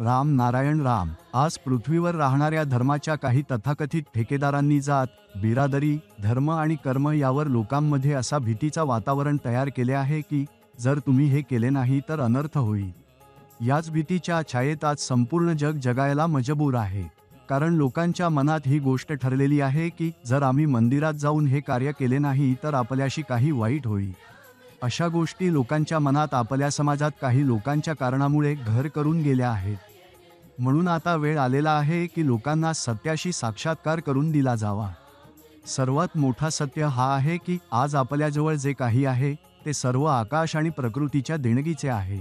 राम नारायण राम. आज पृथ्वीवर राहणाऱ्या धर्माच्या काही तथाकथित ठेकेदारांनी जात, बिरादरी, धर्म आणि कर्म यावर लोकांमध्ये असा भीतीचा वातावरण तयार केले आहे की जर तुम्ही हे केले नाही तर अनर्थ होईल. याच भीतीच्या छायेत आज संपूर्ण जग जगायला मजबूर आहे. कारण लोकांच्या मनात ही गोष्ट ठरलेली आहे की जर आम्ही मंदिरात जाऊन हे कार्य केले नाही तर आपल्याशी काही वाईट होईल. अशा गोष्टी लोकांच्या मनात आपल्या समाजात काही लोकांच्या कारणामुळे घर करून गेल्या आहेत. म्हणून आता वेळ आलेला आहे की लोकांना सत्याशी साक्षात्कार करून दिला जावा. सर्वात मोठा सत्य हा आहे की आज आपल्याजवळ जे काही आहे ते सर्व आकाश आणि प्रकृतीच्या देणगीचे आहे.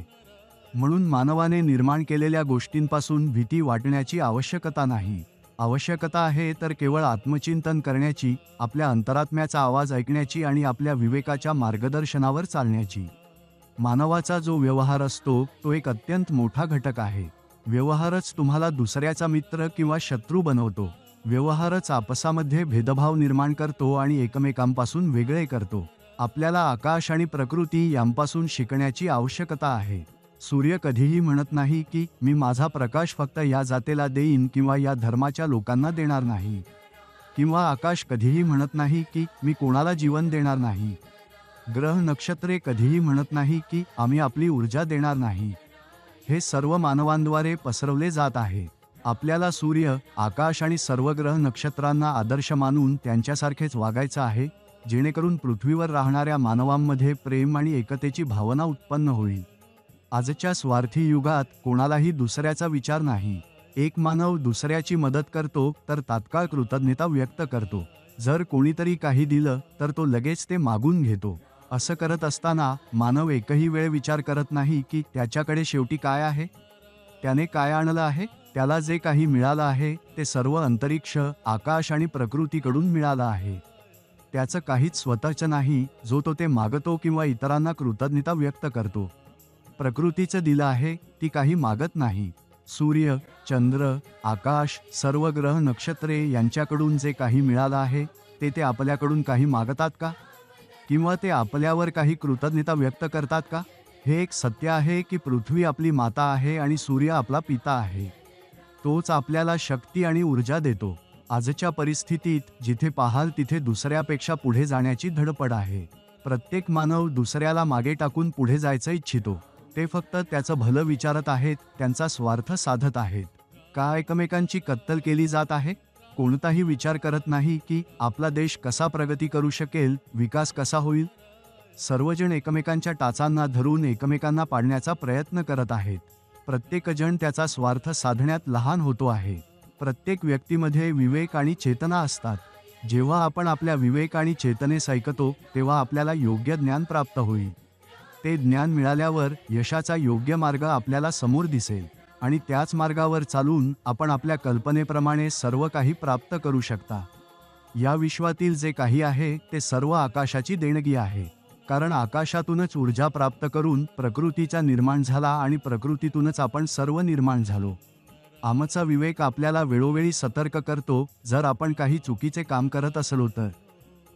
म्हणून मानवाने निर्माण केलेल्या गोष्टींपासून भीती वाटण्याची आवश्यकता नाही. आवश्यकता आहे तर केवळ आत्मचिंतन करण्याची, आपल्या अंतरात्म्याचा आवाज ऐकण्याची आणि आपल्या विवेकाच्या मार्गदर्शनावर चालण्याची. मानवाचा जो व्यवहार असतो तो एक अत्यंत मोठा घटक आहे. व्यवहारच तुम्हाला दुसऱ्याचा मित्र किंवा शत्रू बनवतो. व्यवहारच आपसामध्ये भेदभाव निर्माण करतो आणि एकमेकांपासून वेगळे करतो. आपल्याला आकाश आणि प्रकृती यांपासून शिकण्याची आवश्यकता आहे. सूर्य कधीही म्हणत नाही की मी माझा प्रकाश फक्त या जातेला देईन किंवा या धर्माच्या लोकांना देणार नाही. किंवा आकाश कधीही म्हणत नाही की मी कोणाला जीवन देणार नाही. ग्रह नक्षत्रे कधीही म्हणत नाही की आम्ही आपली ऊर्जा देणार नाही. हे सर्व मानवांद्वारे पसरवले जात आहे. आपल्याला सूर्य, आकाश आणि सर्व ग्रह नक्षत्रांना आदर्श मानून त्यांच्यासारखेच वागायचं आहे, जेणेकरून पृथ्वीवर राहणाऱ्या मानवांमध्ये प्रेम आणि एकतेची भावना उत्पन्न होईल. आजच्या स्वार्थी युगात कोणालाही दुसऱ्याचा विचार नाही. एक मानव दुसऱ्याची मदत करतो तर तात्काळ कृतज्ञता व्यक्त करतो. जर कोणीतरी काही दिलं तर तो लगेच ते मागून घेतो. असं करत असताना मानव एकही वेळ विचार करत नाही की त्याच्याकडे शेवटी काय आहे, त्याने काय आणलं आहे. त्याला जे काही मिळालं आहे ते सर्व अंतरिक्ष, आकाश आणि प्रकृतीकडून मिळालं आहे. त्याचं काहीच स्वतःचं नाही जो ते मागतो किंवा इतरांना कृतज्ञता व्यक्त करतो. प्रकृतीचं दिलं आहे ती काही मागत नाही. सूर्य, चंद्र, आकाश, सर्व ग्रह नक्षत्रे यांच्याकडून जे काही मिळालं आहे ते आपल्याकडून काही मागतात का? किंवा ते आपल्यावर काही कृतज्ञता व्यक्त करतात का? हे एक सत्य आहे की पृथ्वी आपली माता आहे आणि सूर्य आपला पिता आहे. तोच आपल्याला शक्ती आणि ऊर्जा देतो. आजच्या परिस्थितीत जिथे पाहाल तिथे दुसऱ्यापेक्षा पुढे जाण्याची धडपड आहे. प्रत्येक मानव दुसऱ्याला मागे टाकून पुढे जायचं इच्छितो. ते फक्त त्याचं भलं विचारत आहेत, त्यांचा स्वार्थ साधत आहेत. का एकमेकांची कत्तल केली जात आहे? कोणताही विचार करत नाही की आपला देश कसा प्रगती करू शकेल, विकास कसा होईल. सर्वजण एकमेकांच्या टाचांना धरून एकमेकांना पाडण्याचा प्रयत्न करत आहेत. प्रत्येकजण त्याचा स्वार्थ साधण्यात लहान होतो आहे. प्रत्येक व्यक्तीमध्ये विवेक आणि चेतना असतात. जेव्हा आपण आपल्या विवेक आणि चेतनेस ऐकतो तेव्हा आपल्याला योग्य ज्ञान प्राप्त होईल. ते ज्ञान मिळाल्यावर यशाचा योग्य मार्ग आपल्याला समोर दिसेल आणि त्याच मार्गावर चालून आपण आपल्या कल्पनेप्रमाणे सर्व काही प्राप्त करू शकता. या विश्वातील जे काही आहे ते सर्व आकाशाची देणगी आहे. कारण आकाशातूनच ऊर्जा प्राप्त करून प्रकृतीचा निर्माण झाला आणि प्रकृतीतूनच आपण सर्व निर्माण झालो. आमचा विवेक आपल्याला वेळोवेळी सतर्क करतो जर आपण काही चुकीचे काम करत असलो तर.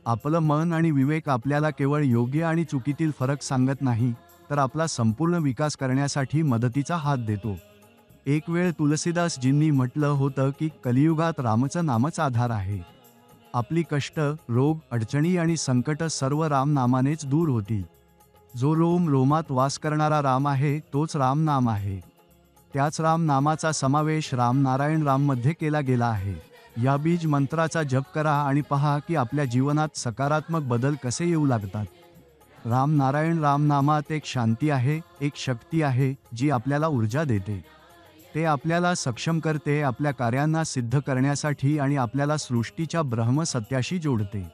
आपलं मन आणि विवेक आपल्याला केवळ योग्य आणि चुकीतील फरक सांगत नाही तर आपला संपूर्ण विकास करण्यासाठी मदतीचा हात देतो. एक वेळ तुलसीदासजींनी म्हटलं होतं की कलियुगात रामचं नामच आधार आहे. आपली कष्ट, रोग, अडचणी आणि संकट सर्व राम नामानेच दूर होतील. जो रोम रोमात वास करणारा राम आहे तोच राम नाम आहे. त्याच राम नामाचा समावेश राम नारायण राममध्ये केला गेला आहे. या बीज मंत्राचा जप करा आणि पहा की आपल्या जीवनात सकारात्मक बदल कसे येऊ लागतात. राम नारायण राम नामात एक शांती आहे, एक शक्ती आहे जी आपल्याला ऊर्जा देते. ते आपल्याला सक्षम करते, आपल्या कार्यांना सिद्ध करण्यासाठी आणि आपल्याला सृष्टीच्या ब्रह्मसत्याशी जोडते.